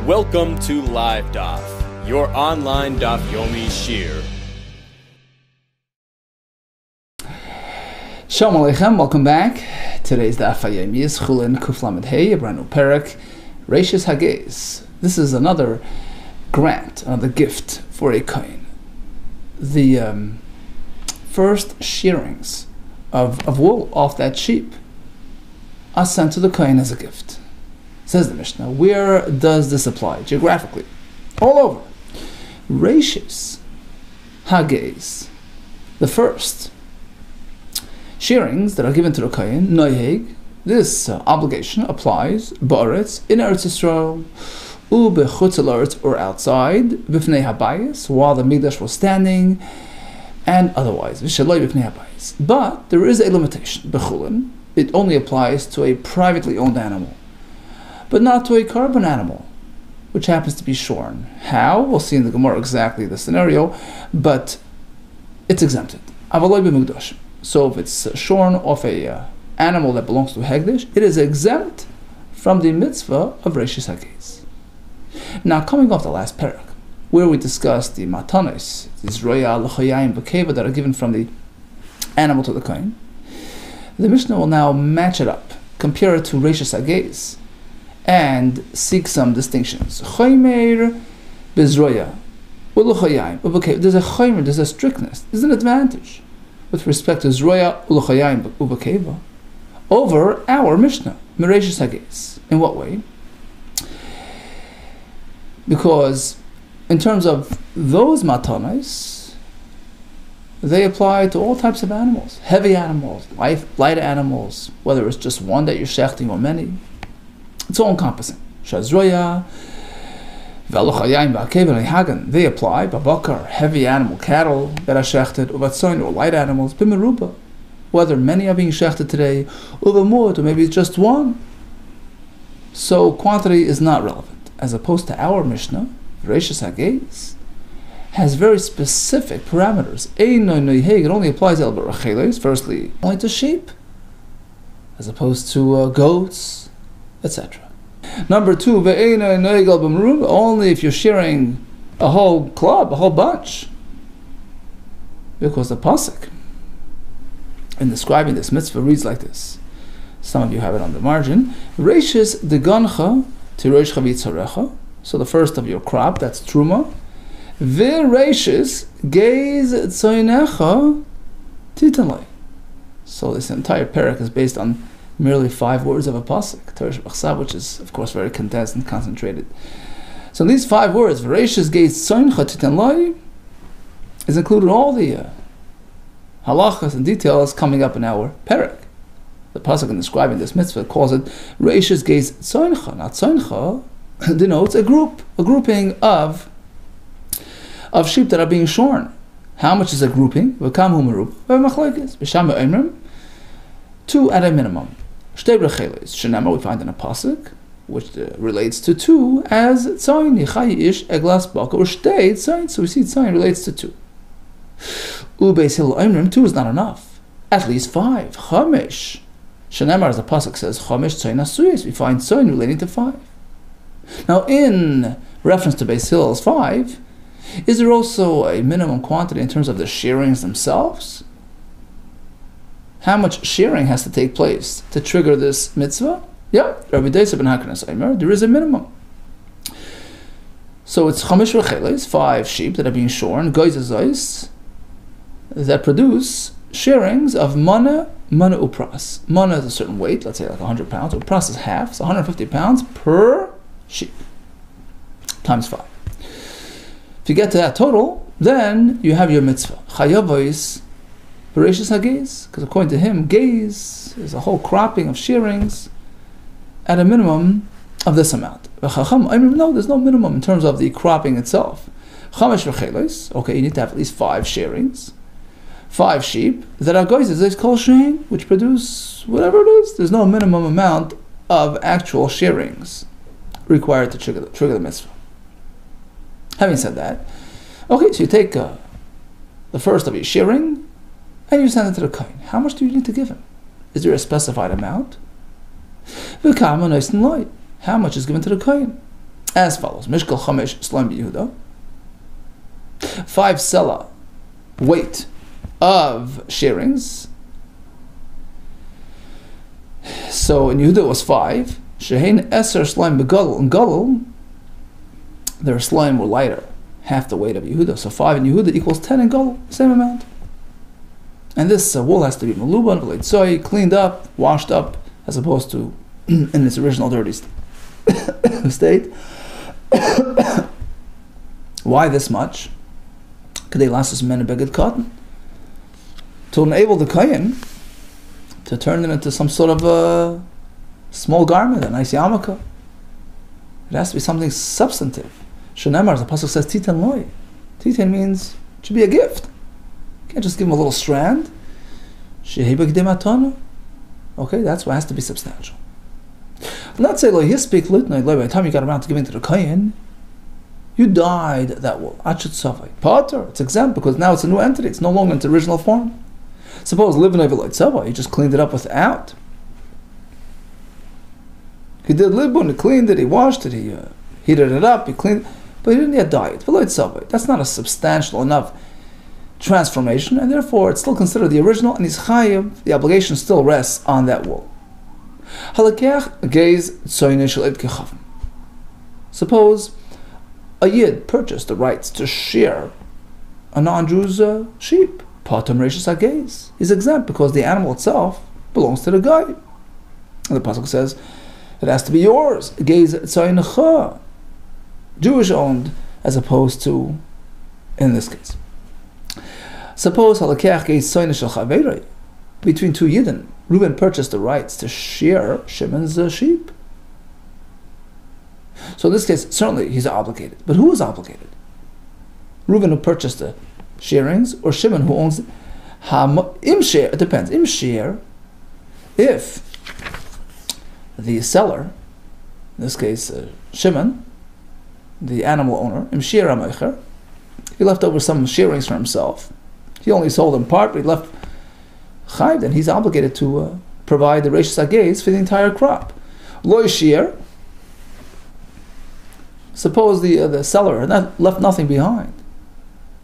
Welcome to LiveDaf, your online Daf Yomi Shir. Shalom Aleichem, welcome back. Today's Daf Yomi is CHULLIN Kuf Lamed Hey, a brand new parak, Reishis Hagez. This is another grant, another gift for a kohen. The first shearings of wool off that sheep are sent to the kohen as a gift. Says the Mishnah, where does this apply? Geographically. All over. Reishis Hagez, the first shearings that are given to the kohen, noiheg, this obligation applies ba'aretz, in Eretz Yisrael, u'bechutz ha'aretz, or outside, b'fnei habayis, while the Mikdash was standing, and otherwise, v'shaloi b'fnei habayis. But there is a limitation. B'chulin, it only applies to a privately owned animal, but not to a carbon animal, which happens to be shorn. How? We'll see in the Gemara exactly the scenario, but it's exempted. Avaloi b'mikdash. So if it's shorn off a animal that belongs to Hegdish, it is exempt from the mitzvah of Reishis Hagez. Now, coming off the last parak, where we discussed the matanos, these roya, l'chayayim, b'keva, that are given from the animal to the kohen, the Mishnah will now match it up, compare it to Reishis Hagez, and seek some distinctions. Chaymeir bezroya, u'l'chayayim, u'b'keva. There's a chaymer, there's a strictness, there's an advantage with respect to zroya, u'l'chayayim, u'b'keva, over our Mishnah, Reishis Hagez. In what way? Because in terms of those matanos, they apply to all types of animals, heavy animals, light animals, whether it's just one that you're shechting or many. It's all encompassing. Shazroya, v'al'chayayim, v'akeva, v'hagan, they apply, babakar, heavy animal, cattle that are shechted, uvatzoin, or light animals, b'meruba, whether many are being shechted today, uvamut, or maybe it's just one. So quantity is not relevant, as opposed to our Mishnah, Reishis Hagez, has very specific parameters. It only applies el b'racheles, firstly, only to sheep, as opposed to goats, etc. Number two, only if you're shearing a whole club, a whole bunch. Because the pasuk in describing this mitzvah reads like this. Some of you have it on the margin. Reishis degancha tirosh chavitzarecha. So the first of your crop, that's truma. V'reishis geiz tzoinecha titanlei. So this entire parak is based on merely 5 words of a pasuk, which is of course very condensed and concentrated. So in these 5 words, v'reishis geiz tzoinecha titanlei, is included all the halachas and details coming up in our parak. The pasuk in describing this mitzvah calls it Reishis Geiz Tzoincha. Now Tzoincha denotes a grouping of sheep that are being shorn. How much is a grouping? 2 at a minimum. Shtei recheles. Shenema we find in a pasuk which relates to 2 as Tzoin Yichai Ish Eglas Baka, or Shtei Tzoin. So we see Tzoin relates to 2. Ubeis Hil Oimrim, 2 is not enough. At least 5. Chamesh. Shenemar, as the pasuk says, Chamesh Tzoin Asuyis. We find Tzoin relating to 5. Now, in reference to Beis Hillel's 5, is there also a minimum quantity in terms of the shearings themselves? How much shearing has to take place to trigger this mitzvah? Yeah, Rabbi Deisa ben Hakanas Eimer, there is a minimum. So it's Chamesh Recheles, 5 sheep that are being shorn, Goizazais, that produce shearings of mana upras. Mana is a certain weight, let's say like 100 pounds. Upras is half, so 150 pounds per sheep, times 5. If you get to that total, then you have your mitzvah. Chayavois Reishis Hagez, because according to him, gaze is a whole cropping of shearings at a minimum of this amount. No, there's no minimum in terms of the cropping itself. Chamesh Recheles, okay, you need to have at least 5 shearings. 5 sheep that are goizes kol shein, which produce whatever it is. There's no minimum amount of actual shearings required to trigger the mitzvah. Having said that, okay, so you take the first of your shearing and you send it to the kohen. How much do you need to give him? Is there a specified amount? How much is given to the kohen? as follows: Mishkal Chamesh Slaim Yehuda, 5 sela weight of shearings. So in Yehuda it was 5. Shehein Eser Slaim Begadol, and Gadol, their slime were lighter, half the weight of Yehuda. So 5 in Yehuda equals 10 in Gadol, same amount. And this wool has to be meluban, v'leitzoi, cleaned up, washed up, as opposed to in its original dirty state. Why this much? Kedei lasus menu beged cotton, to enable the kohen to turn it into some sort of a small garment, a nice yarmulke. It has to be something substantive. Shenemar, the pasuk says, titan loy. Titan means it should be a gift. You can't just give him a little strand. Okay, that's why it has to be substantial. Let's say, by the time you got around to giving to the kohen, you dyed that wool. Potter, it's exempt because now it's a new entity. It's no longer in its original form. Suppose living over like tzava, he just cleaned it up without. He did libun, he cleaned it, he washed it, he heated it up, he cleaned it, but he didn't yet dye it. That's not a substantial enough transformation, and therefore it's still considered the original, and he's chayiv, the obligation still rests on that wool. Suppose a yid purchased the rights to shear a non-Jew's sheep. Patam reishis hageiz. He's exempt because the animal itself belongs to the guy. And the pasuk says it has to be yours. Geiz tzaynecha, Jewish owned, as opposed to in this case. Suppose halakech geiz tzayne shel chaverei. Between 2 yidden, Reuben purchased the rights to shear Shimon's sheep. So in this case, certainly he's obligated. But who is obligated? Reuben, who purchased the shearings, or Shimon, who owns it? Im shear, it depends. Im shear, if the seller, in this case Shimon, the animal owner, im shear ha-meicher, he left over some shearings for himself. He only sold in part, but he left chayv, then he's obligated to provide the reishis hageiz for the entire crop. Lo shear, suppose the seller had left nothing behind.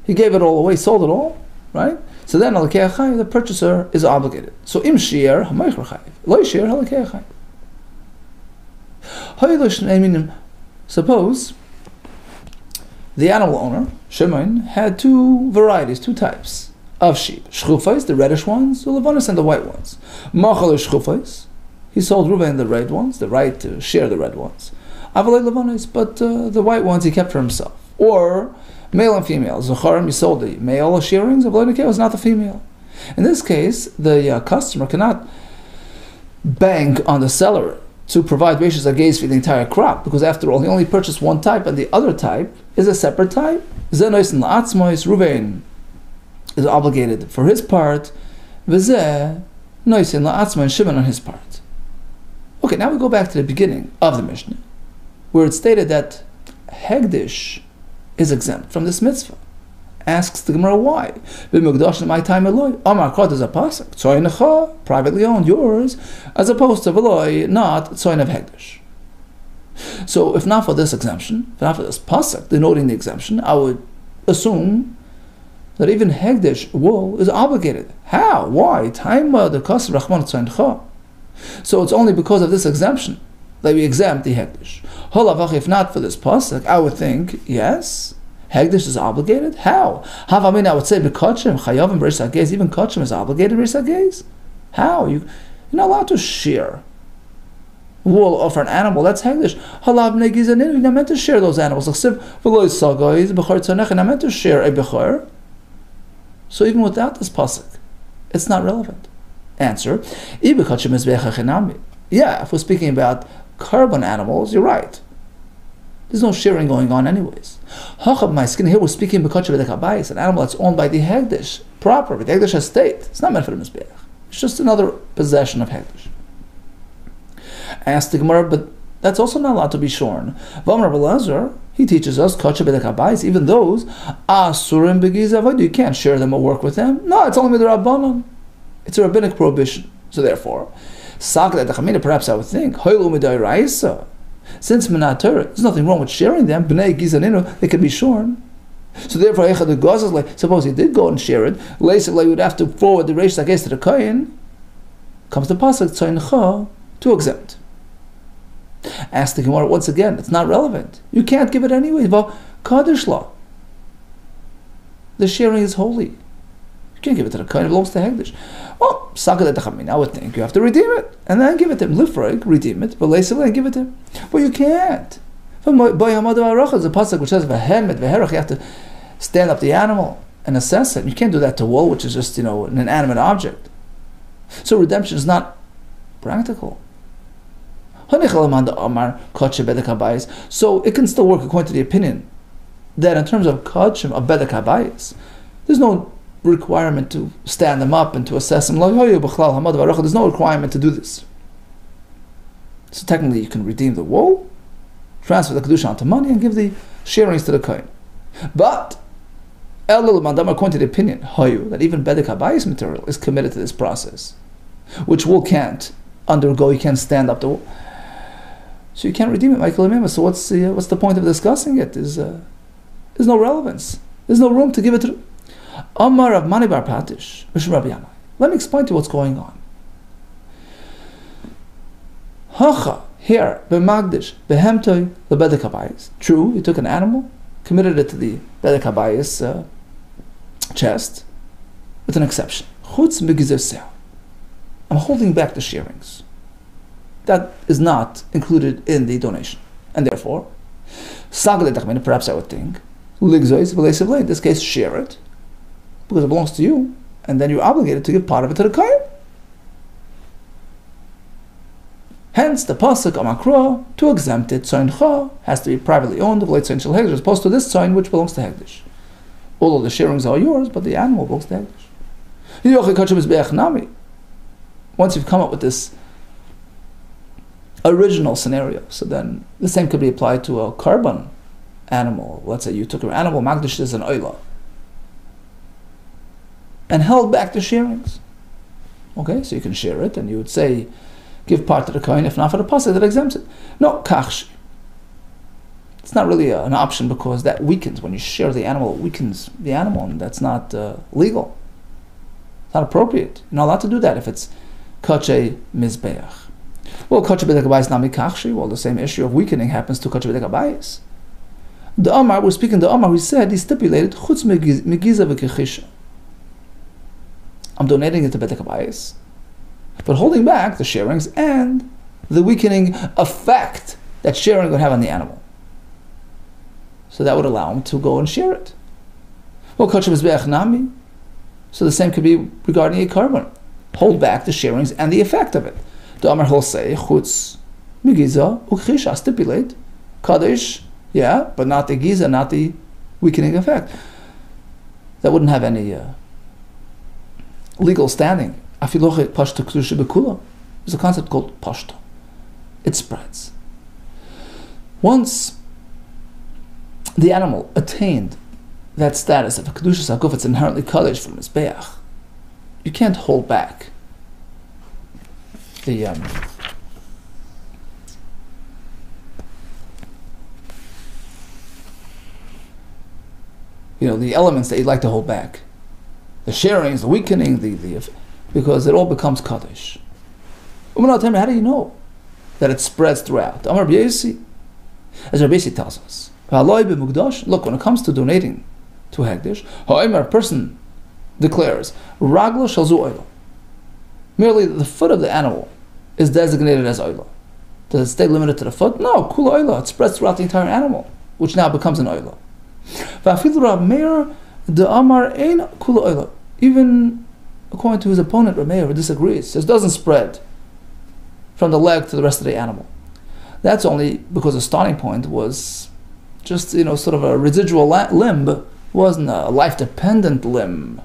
He gave it all away, sold it all, right? So then the purchaser is obligated. So im shear ha-meicher chayv, lo shear halakei chayv. Suppose the animal owner, Shimon, had 2 varieties, 2 types of sheep. Shchufais, the reddish ones, ulevanis, and the white ones. Machal shchufais, he sold Reuven the red ones, the right to share the red ones. Avalei levanis, but the white ones he kept for himself. Or male and female. Zacharim, he sold the male shearings, avalei nekeh was not the female. In this case, the customer cannot bank on the seller to provide reishis hageiz for the entire crop, because after all, he only purchased one type, and the other type is a separate type. Zeh la'atzmos, Reuven is obligated for his part, v'zeh noisin la'atzmo, and Shimon on his part. Okay, now we go back to the beginning of the Mishnah, where it stated that Hegdish is exempt from this mitzvah. Asks the Gemara why. My time Amar Kod is a pasuk. Tzoynecha, privately owned, yours, as opposed to Veloy, not Tzoyn of Hegdish. So if not for this exemption, if not for this pasuk denoting the exemption, I would assume that even Hegdish wool is obligated. How? Why? Time the Kos Rachman Tzoynecha. So it's only because of this exemption that we exempt the Hegdish. Holavach, if not for this pasuk, I would think, yes, Hegdish is obligated? How? I would say, B'kotchem, Chayavim, B'resh Hageiz, even Kotchem is obligated, B'resh Hageiz? How? You're not allowed to shear wool for an animal. That's Hegdish. Halav Negiz and you're not meant to shear those animals. You're not meant to shear a Bechor. So even without this pasuk, it's not relevant. Answer, yeah, if we're speaking about carbon animals, you're right. There's no shearing going on anyways. My skin here, we're speaking because of an animal that's owned by the Hegdish proper, the Hegdish estate. It's not meant for the Mizbeach. It's just another possession of Hegdish. Ask the Gemara, but that's also not allowed to be shorn. V'amar Belazar, he teaches us, even those, asurim begiz, you can't share them or work with them. No, it's only with the Rabbanon. It's a rabbinic prohibition. So therefore, perhaps I would think, Since Minat Torah, there's nothing wrong with sharing them. B'nei Gizaninu, they can be shorn. So therefore, Echad Gazas, like, suppose he did go and share it, Leisik, you would have to forward the Reish Sages to the Kohen. Comes the pasuk Tzayincha to exempt. Ask the Gemara once again. It's not relevant. You can't give it anyway. Well, Kaddish law. The sharing is holy. You can't give it to the Kohen. It belongs to Hegdish. Well, I would think you have to redeem it and then give it to him. Lifrag, redeem it, but Leisik and give it to him. But you can't. The pasuk which says Vehemet Veherach, you have to stand up the animal and assess it. You can't do that to wool, which is just, an inanimate object. So redemption is not practical. So it can still work according to the opinion that in terms of kachim of bedek habayis, there's no requirement to stand them up and to assess them. There's no requirement to do this. So technically you can redeem the wool, transfer the kedusha onto money, and give the sharings to the kohen. But according to the opinion that even bedek habayis material is committed to this process, which wool can't undergo. You can't stand up the wool, so you can't redeem it. So what's the point of discussing it? There's no relevance. There's no room to give it to. Amar of Mani Bar Patish. Let me explain to you what's going on. Hacha here b'magdish behemtoy lebedek habayis. True, he took an animal, committed it to the bedek habayis chest, with an exception. Chutz megizoseh. I'm holding back the shearings. That is not included in the donation, and therefore, perhaps I would think, in this case, share it, because it belongs to you, and then you're obligated to give part of it to the kohen. Hence, the pasuk amakra, to exempt it, tzayincha, has to be privately owned, as opposed to this tzayin, which belongs to Hegdish. Although the shearings are yours, but the animal belongs to Hegdish. Once you've come up with this original scenario, so then the same could be applied to a carbon animal. Let's say you took an animal, magdish is an oila, and held back the shearings. Okay, so you can share it, and you would say, give part to the kohen, if not for the pasuk that exempts it. No, kachsh. It's not really an option, because that weakens. When you share the animal, it weakens the animal, and that's not legal. It's not appropriate. You're not allowed to do that if it's kache mizbeach. Well, kache bedek habayis nami kachshi. Well, the same issue of weakening happens to kache bedek habayis. The Amar, we're speaking the Amar, he said, he stipulated, chutz megiza v'kechisha. I'm donating it to bedek habayis, but holding back the sharings and the weakening effect that sharing would have on the animal. So that would allow him to go and share it. Well, kache mizbeach nami. So the same could be regarding a carbon. Hold back the sharings and the effect of it. The Amar will say, chutz megiza ukchisha, stipulate, kaddish, yeah, but not the giza, not the weakening effect. That wouldn't have any legal standing. Afiloche pashta kedusha bekula. There's a concept called pashta. It spreads. Once the animal attained that status of a kedusha sakuf, it's inherently kaddish from its beach. You can't hold back the the elements that you'd like to hold back, the sharings, the weakening, because it all becomes kaddish. How do you know that it spreads throughout? Amar B'yesi, as Rabbi Yesi tells us, look, when it comes to donating to Hegdish, a person declares, Ragla shalzu oila. Merely the foot of the animal is designated as oila. Does it stay limited to the foot? No, kula oila. It spreads throughout the entire animal, which now becomes an oila. Even according to his opponent, Rameir disagrees. Says doesn't spread from the leg to the rest of the animal. That's only because the starting point was just sort of a residual limb, wasn't a life-dependent limb.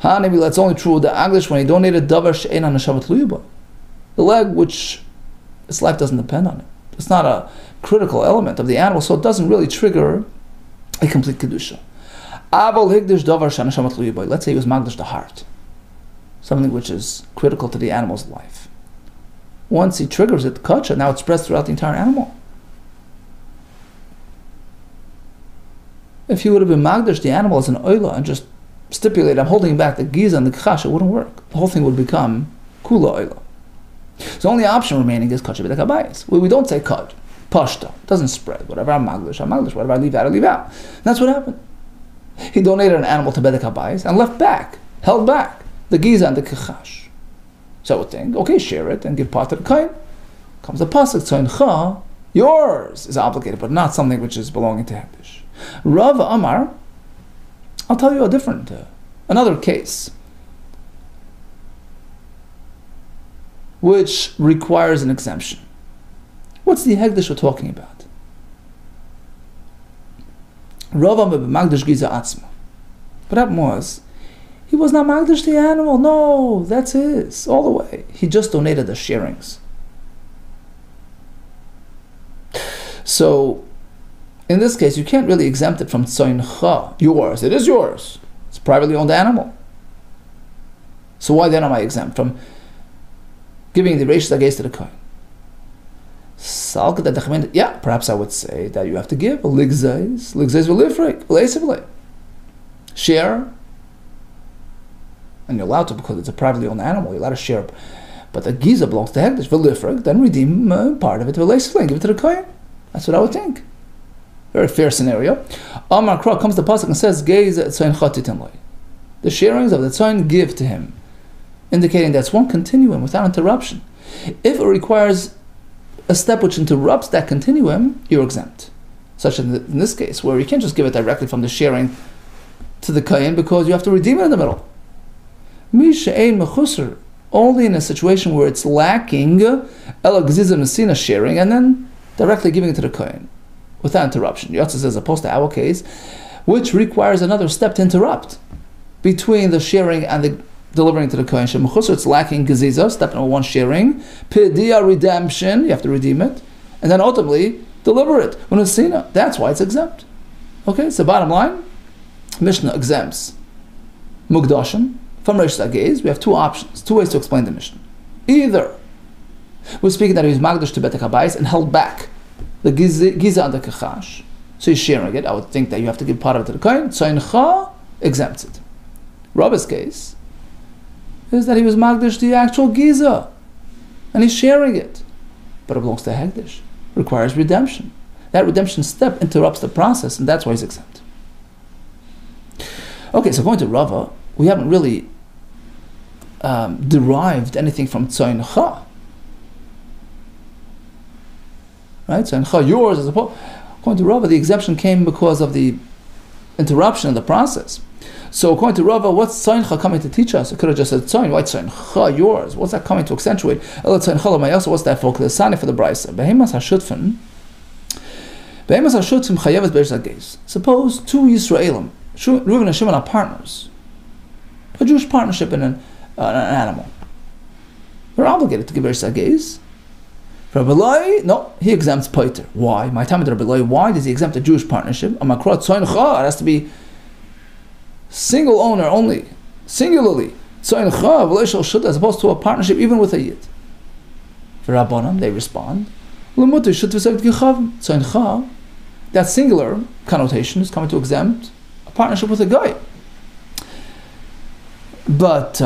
That's only true with the Aglish when he donated davar she'ein hanashavat luyuba, the leg which its life doesn't depend on it. It's not a critical element of the animal, so it doesn't really trigger a complete kedusha. Aval higdish davar she'hanashavat luyuba. Let's say he was magdish the heart, something which is critical to the animal's life. Once he triggers it, kacha, now it spreads throughout the entire animal. If he would have been magdash the animal as an oila and just stipulated, I'm holding back the giza and the kachash, it wouldn't work. The whole thing would become kula oila. So the only option remaining is kosher b'dek habayis. We don't say kod, pashta, it doesn't spread. Whatever I'm magdash, whatever I leave out, I leave out. And that's what happened. He donated an animal to b'dek habayis and held back the giza and the kachash. So I would think, okay, share it and give part to the kohen. Comes the pasuk, tzoncha, yours is obligated, but not something which is belonging to hekdesh. Rav Amar, I'll tell you another case, which requires an exemption. What's the hekdesh we're talking about? Rav Amar b'magdash giza atzma. What happened was, he was not magdash the animal. No, that's his, all the way. He just donated the shearings. So, in this case, you can't really exempt it from tzoncha, yours. It is yours. It's a privately owned animal. So why then am I exempt from giving the reish zagez to the kohen? Yeah, perhaps I would say that you have to give a ligzais v'lifrik, share. And you're allowed to, because it's a privately owned animal, you're allowed to share. But the giza belongs to hekdesh, v'lifrik, then redeem part of it, v'leisivlei, give it to the kohen. That's what I would think. Very fair scenario. Amar Kra comes to the pasuk and says, "Geiz tzayin chatitin loy." The shearings of the tzayin give to him, indicating that's one continuum without interruption. If it requires a step which interrupts that continuum, you're exempt. Such in this case, where you can't just give it directly from the sharing to the kohen because you have to redeem it in the middle. Mi she'ein mechusar, only in a situation where it's lacking ela gziza mesina sharing, and then directly giving it to the kohen without interruption. Yotze says, as opposed to our case, which requires another step to interrupt between the sharing and the delivering to the kohen. Shemachusar, it's lacking geziza, step number one, sharing. Pidia, redemption, you have to redeem it, and then ultimately deliver it. Unasina, that's why it's exempt. Okay, so bottom line, Mishnah exempts mukdashim from reish zagez. We have two options, two ways to explain the Mishnah. Either we're speaking that he was magdash to b'dek habayis and held back the giza and the kachash, so he's sharing it. I would think that you have to give part of it to the kohen. Tzoncha exempts it. Rabbi's case is that he was magdash the actual giza, and he's sharing it, but it belongs to hekdesh. Requires redemption. That redemption step interrupts the process, and that's why he's exempt. Okay, so going to Rava, we haven't really derived anything from tzoncha. Right? Tzoncha, yours, as opposed. According to Rava, the exemption came because of the interruption of the process. So according to Rava, what's tzoncha coming to teach us? It could have just said tzon, why tzoncha, yours? What's that coming to accentuate? What's that for? The sani for the brisa. Behemas hashutfim chayevet b'reish zagez. Suppose two Yisraelim, Reuven and Shimon, are partners. A Jewish partnership in an animal. They're obligated to give b'reish zagez. For Rabbi, no, he exempts poiter. Why? My time with Rabbi, why does he exempt a Jewish partnership? Amakra tzoncha, it has to be single owner only, singularly. Tzoncha, as opposed to a partnership even with a yid. For Rabbanim, they respond, tzoncha, that singular connotation is coming to exempt a partnership with a guy. But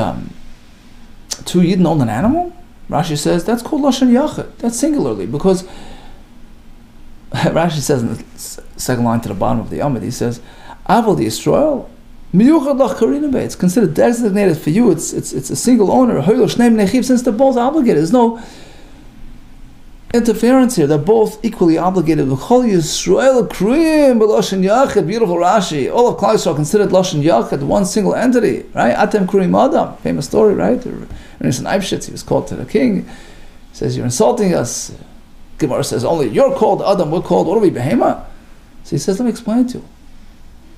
two yidden own an animal? Rashi says that's called lashon yachid. That's singularly, because Rashi says in the second line to the bottom of the Amid, he says, "Avol the Yisrael miyuchad lach karina beit." It's considered designated for you. It's a single owner. Since they're both obligated, there's no interference here. They're both equally obligated. L'chol Yisrael krim b'lashon yachid. Beautiful Rashi. All of Klal Yisrael are considered lashon yachid, one single entity. Right? Atem kurim adam. Famous story, right? In Eibshitz, he was called to the king. He says, "You're insulting us." Gemara says, "Only you're called Adam, we're called, what are we, Behema?" So he says, "Let me explain to you."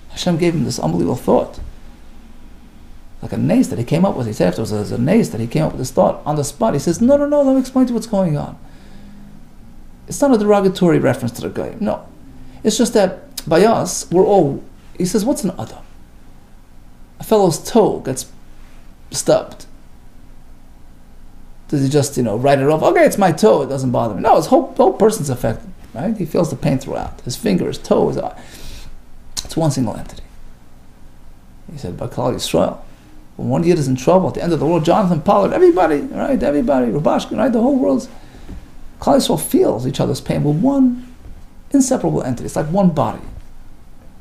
Hashem gave him this unbelievable thought. Like a nace that he came up with. He said afterwards, there's a nace that he came up with this thought on the spot. He says, no, let me explain to you what's going on. It's not a derogatory reference to the guy. No. It's just that by us, we're all, he says, what's an Adam? A fellow's toe gets stubbed. Does he just, write it off? Okay, it's my toe, it doesn't bother me. No, his whole person's affected, right? He feels the pain throughout. His finger, his toe, his eye. It's It's one single entity. He said, by Klal Yisrael, when one Yid is in trouble at the end of the world, Jonathan Pollard, everybody, Rabashkin, right, the whole world's, Klal Yisrael feels each other's pain with one inseparable entity. It's like one body,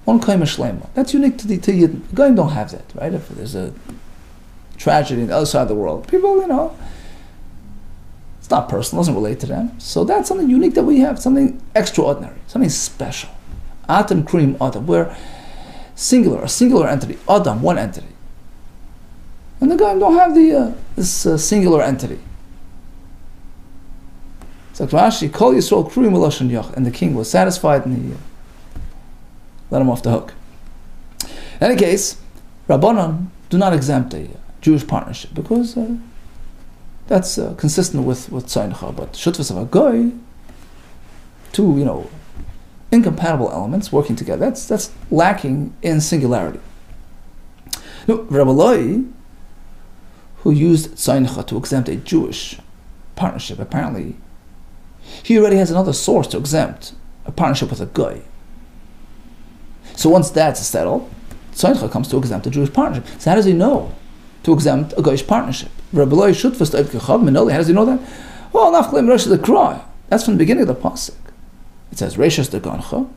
one Kaima Shlema. That's unique to Yid. The Goyim don't have that, right? If there's a tragedy on the other side of the world, people, it's not personal, doesn't relate to them. So that's something unique that we have, something extraordinary, something special. Atom Krim Adam, we're a singular entity, Adam, one entity. And the Goyim don't have this singular entity. It's like Rashi, Kol Yisrael Krim Eloshen Yach, and the king was satisfied and he let him off the hook. In any case, Rabbanan do not exempt a Jewish partnership because that's consistent with Tzeincha. But Shutvas of a Goy, two incompatible elements working together, that's lacking in singularity. Now, Rabbi Loi, who used Tzeincha to exempt a Jewish partnership, apparently he already has another source to exempt a partnership with a Goy. So once that's settled, Tzeincha comes to exempt a Jewish partnership. So how does he know to exempt a Goyish partnership? Rabbi Loi Shutvas Toiv Kechav Minoli. How does he know that? Well, Nafklem Resh the Cry. That's from the beginning of the pasuk. It says Reishas de Gancha.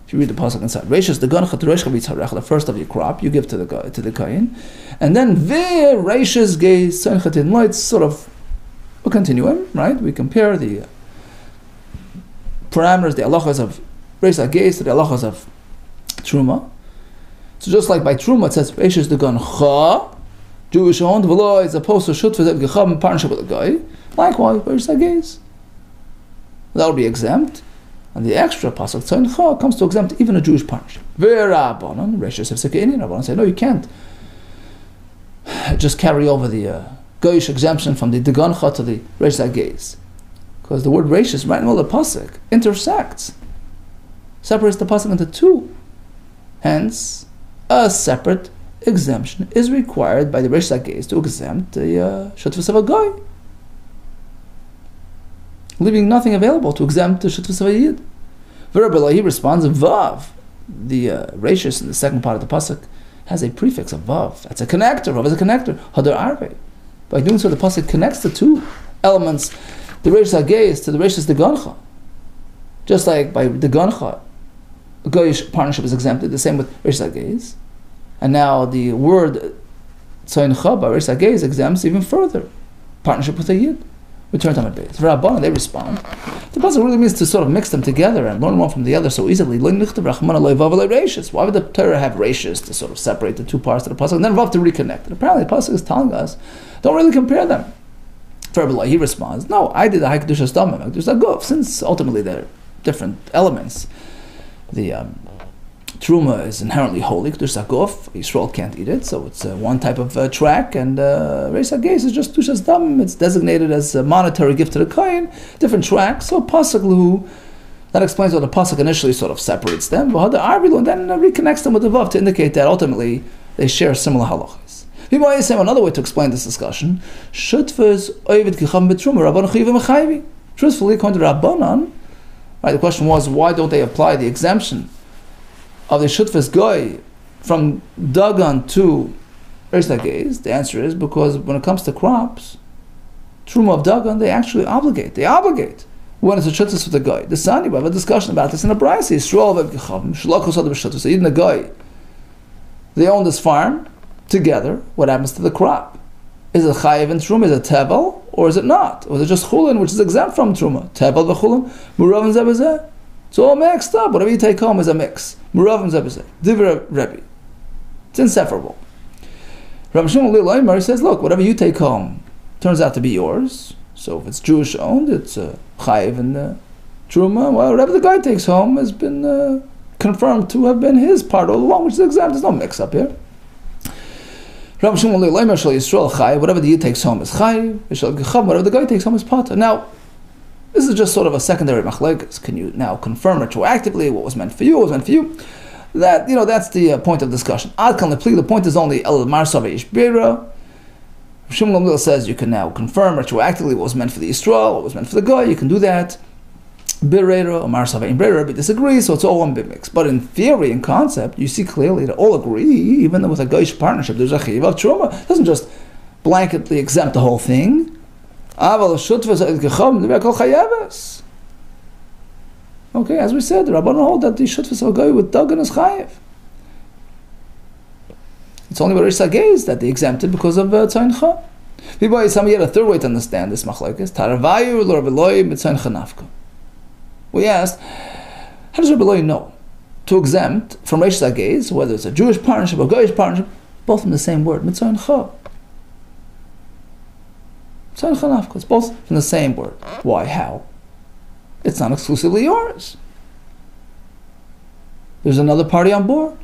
If you read the pasuk inside, Reishas de Gancha to Reish Chavitzarech, the first of your crop you give to the Kayin, and then Ve Reishas Ge Tzeincha Tin. It's sort of a continuum, right? We compare the parameters, the halachas of Reishas Ge to the halachas of Truma. So just like by Truma it says Reishas de Gancha, Jewish owned, V'lo is opposed to Shutvas Toiv Kechav in partnership with a Goy. Likewise, Reishas Ge, that will be exempt. And the extra pasuk Tzeincha comes to exempt even a Jewish partnership. V'Rabbanan, Reishas Hefsek Rabbanan say, no, you can't just carry over the Goyish exemption from the Degancha to the Reishas Ge, because the word Reishas right in the middle of the pasuk intersects, separates the pasuk into two. Hence, a separate exemption is required by the Reishas Ge to exempt the Shutvas of a Goy, leaving nothing available to exempt the Shutvas of a Yid. Verbally, he responds, Vav. The Reishas in the second part of the pasuk has a prefix of Vav. That's a connector. Vav is a connector. Hadar Arve. By doing so, the pasuk connects the two elements, the Reishas Ge to the Reishas Degancha. Just like by Degancha, a Goyish partnership is exempted, the same with Reishas Ge. And now the word Tzeincha by Reishas Ge exempts even further partnership with a Yid. Return to my base. For Rabbanan, they respond. The pasuk really means to sort of mix them together and learn one from the other so easily. Why would the Torah have Reishas to sort of separate the two parts of the pasuk and then Vav to reconnect? And apparently the pasuk is telling us, don't really compare them. For Rabbi, he responds, no, I did a Hakedushas Damim, Hakedushas Guf, since ultimately they're different elements. The Truma is inherently holy, Kedushas Guf, Yisrael can't eat it, so it's one type of track, and Reishas Ge is just Kedushas Damim, it's designated as a monetary gift to the Kohen, different tracks, so Pasuk Luhu, that explains why the Pasuk initially sort of separates them, and then reconnects them with the Vav to indicate that ultimately they share similar halachas. Another way to explain this discussion, Truthfully, according to Rabbanan, right, the question was, why don't they apply the exemption of the Shutvas Goy from Dagan to Reishas Ge? The answer is because when it comes to crops, Truma of Dagan, they actually obligate. They obligate when it's a Shutvas with the Goy. The Sani, we have a discussion about this in the Brayse. So even the Goy, they own this farm together. What happens to the crop? Is it Chayiv in Truma? Is it Tevel? Or is it not? Or is it just CHULLIN, which is exempt from Truma? Tevel v'CHULLIN, Murav and Zebazeh. It's all mixed up. Whatever you take home is a mix. Murav and Zebazeh. Divra Rebbe. It's inseparable. Rabbi Shimon Lil says, look, whatever you take home turns out to be yours. So if it's Jewish owned, it's Chayiv and Truma. Well, whatever the guy takes home has been confirmed to have been his part all along, which is exempt. There's no mix up here. Rabbi Shimon Lil Yisrael Chayiv, whatever the Yid takes home is Chayiv. Whatever the guy takes home is Pata. Now, this is just sort of a secondary machlekes. Can you now confirm retroactively what was meant for you, what was meant for you? That, that's the point of discussion. Ad kan lepli, the point is only el marsa ve'ish beira. Shimon Lil says you can now confirm retroactively what was meant for the Yisrael, what was meant for the guy. You can do that. Birera or Marsavein Birera, but disagree, so it's all one big mix. But in theory, in concept, you see clearly that all agree, even with a goyish partnership, there's a chiv of truma. It doesn't just blanketly exempt the whole thing. Okay, as we said, the Rabbanon hold that the shutfas of a goy with dagan is chayiv. It's only by Rish Sagez that they exempted because of tzayincha. Some yet a third way to understand this machlokes. Taravayu l'Rabbi b'tzayincha nafka. We asked, how does Rabbi Eloi know to exempt from Rish Sagez, whether it's a Jewish partnership or Goyish partnership, both from the same word, mitzayincha. Tzayincha nafka. It's both from the same word. Why? How? It's not exclusively yours. There's another party on board.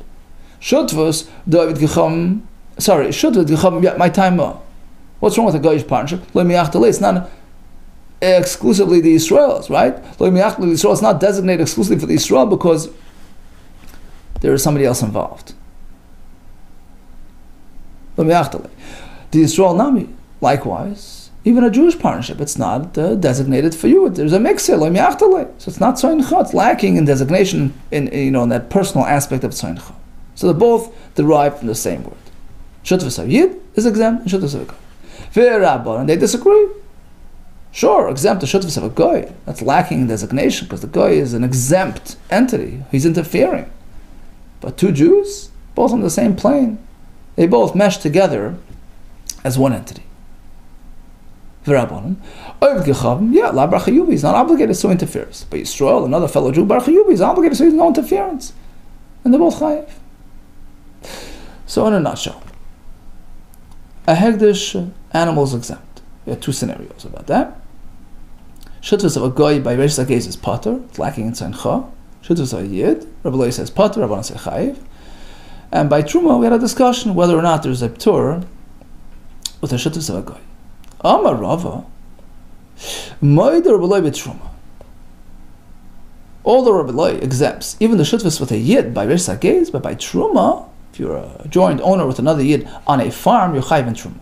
Shutvus David Gecham. Sorry, Shutvus Gecham. My time. What's wrong with a Goyish partnership? It's not exclusively the Israelis, right? It's not designated exclusively for the Israel because there is somebody else involved. The Israel Nami, likewise. Even a Jewish partnership, it's not designated for you. There's a mix here, so it's not tzayincha. It's lacking in designation in that personal aspect of tzayincha. So they're both derived from the same word. Shutfas Yid is exempt, and Shutfas of a goy. And they disagree. Sure, exempt the Shutfas of a goy. That's lacking in designation because the goy is an exempt entity. He's interfering. But two Jews, both on the same plane, they both mesh together as one entity. V'Rabbanan, Oivd Gechavim, la Bar Chayuvi, he's not obligated, so interferes. But Yisrael, another fellow Jew, Bar Chayuvi, he's obligated, so he's no interference. And they're both chayiv. So in a nutshell, a Hegdish animal is exempt. We have two scenarios about that. Shutfas of a goy by Reish Sagez is pater, it's lacking in tzayincha. Shutfas of a yid, Rabbi Eloi says pater, Rabbanan say chayiv. And by truma, we had a discussion whether or not there's a ptur with a shutfas of a goy. Amar Rava, Moed Rabbi Eloi b'truma. Although Rabbi Eloi exempts even the shutfas with a yid by Reish Sagez, but by truma, if you're a joint owner with another yid on a farm, you're chayiv in truma.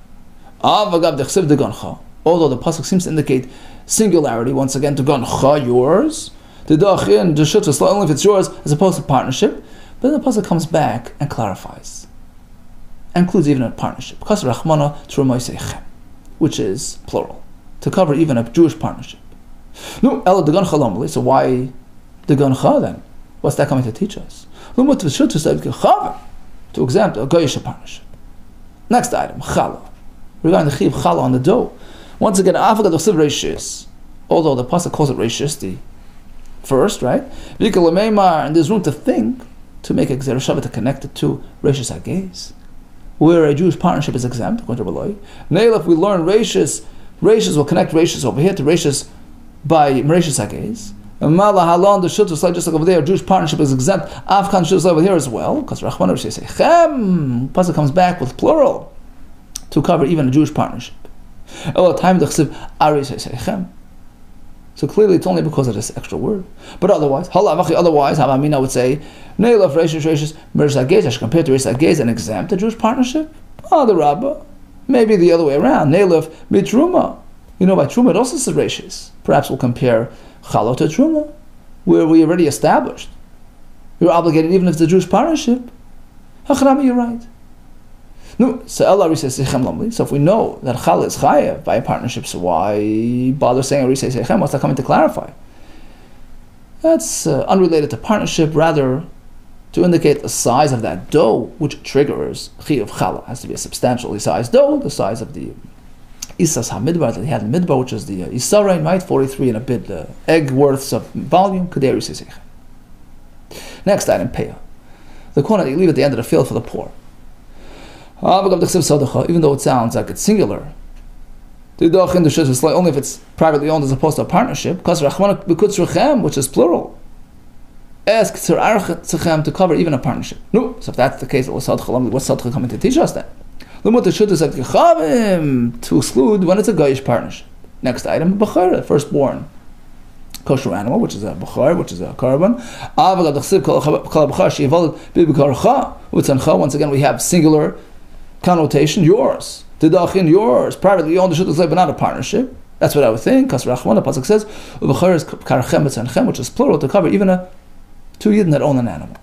Avagav dechsev de gancha. Although the pasuk seems to indicate singularity, once again, to gancha, yours. The dachin, the shutfas, only if it's yours, as opposed to partnership. But then the pasuk comes back and clarifies. Includes even a partnership. Because rachmana truma yisechem, which is plural, to cover even a Jewish partnership. No, ela de gancha lomli. So why the gancha then? What's that coming to teach us? To exempt a goyish partnership. Next item, challah. Regarding the chiv challah on the dough. Once again, afagad of reishis, although the pasuk calls it reishis, the first, right? And there's room to think, to make a gzerah to connect it to reishis hagez, where a Jewish partnership is exempt, according to Rabbi Eloi. Nail, if we learn reishis will connect reishis over here to reishis by reishis hagez. Mala halon the shutfas just like over there, Jewish partnership is exempt. Afghan shutfas over here as well, because Rachman say chem. Pasuk comes back with plural to cover even a Jewish partnership. So clearly it's only because of this extra word. But otherwise, Havamina would say, Neil of reishis Merish Hagez, I should compare to Reish Hagez and exempt the Jewish partnership. The Rabbah. Maybe the other way around. Neil of Mitruma. By Truma it also says reishis. Perhaps we'll compare Challah to Truma, where we already established you're obligated even if it's a Jewish partnership. Hachrami, you're right. No, so if we know that Challah is chayav by a partnership, so why bother saying Arisei Sechem? What's that coming to clarify? That's unrelated to partnership, rather to indicate the size of that dough, which triggers Chiyuv Challah. It has to be a substantially sized dough, the size of the Isas HaMidbar that he had in Midbar, which is the Isarein, right? 43 and a bit egg worths of volume. Next item, Peah. The corner that you leave at the end of the field for the poor. Even though it sounds like it's singular, only if it's privately owned as opposed to a partnership, because which is plural, ask to cover even a partnership. No, so if that's the case, what's Sadcha coming to teach us then? To exclude when it's a goyish partnership. Next item, Bechor, firstborn kosher animal, which is a Bechor, which is a carbon. Once again, we have singular connotation, yours. Didachin, yours. Privately owned, but not a partnership. That's what I would think, because Rachmana Pasuk says, U'v'char is karachem b'tzanchem, which is plural, to cover even two yidden that own an animal.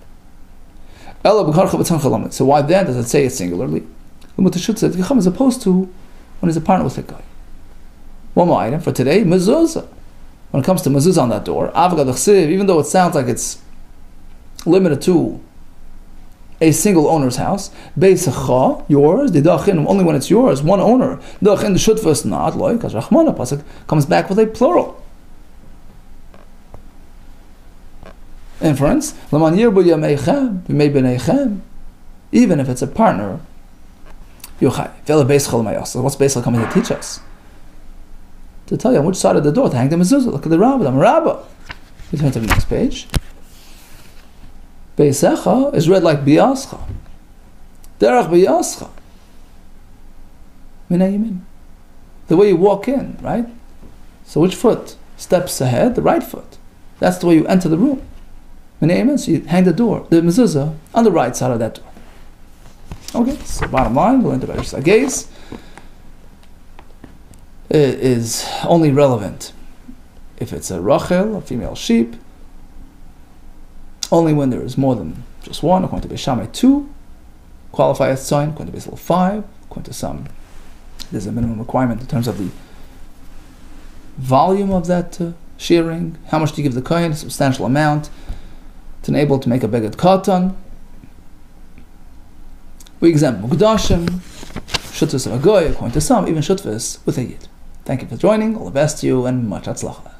So why then does it say it singularly? As opposed to when he's a partner with a guy. One more item for today, mezuzah. When it comes to mezuzah on that door, even though it sounds like it's limited to a single owner's house, beisacha, yours, didachin, only when it's yours, one owner, didachin the shutfas not, because Rachmana Pasuk comes back with a plural. Inference, even if it's a partner, so what's basically coming to teach us? To tell you on which side of the door to hang the mezuzah. Look at the Rabbah. Rabbah. We turn to the next page. Beisecha is read like biyascha. Derech biyascha. Minay yamin. The way you walk in, right? So which foot steps ahead? The right foot. That's the way you enter the room. Minay yamin. So you hang the mezuzah on the right side of that door. Okay, so bottom line, we'll enter by gaze. It is only relevant if it's a Rachel, a female sheep, only when there is more than just one, according to Beishamai 2, qualify as sign, according to Beisil 5, according to some, there's a minimum requirement in terms of the volume of that shearing, how much do you give the kohen, a substantial amount, to enable to make a beged katan. We examine Mukdashim, Shutvis of a goy, according to some, even Shutvis with a yid. Thank you for joining, all the best to you, and much hatzlacha.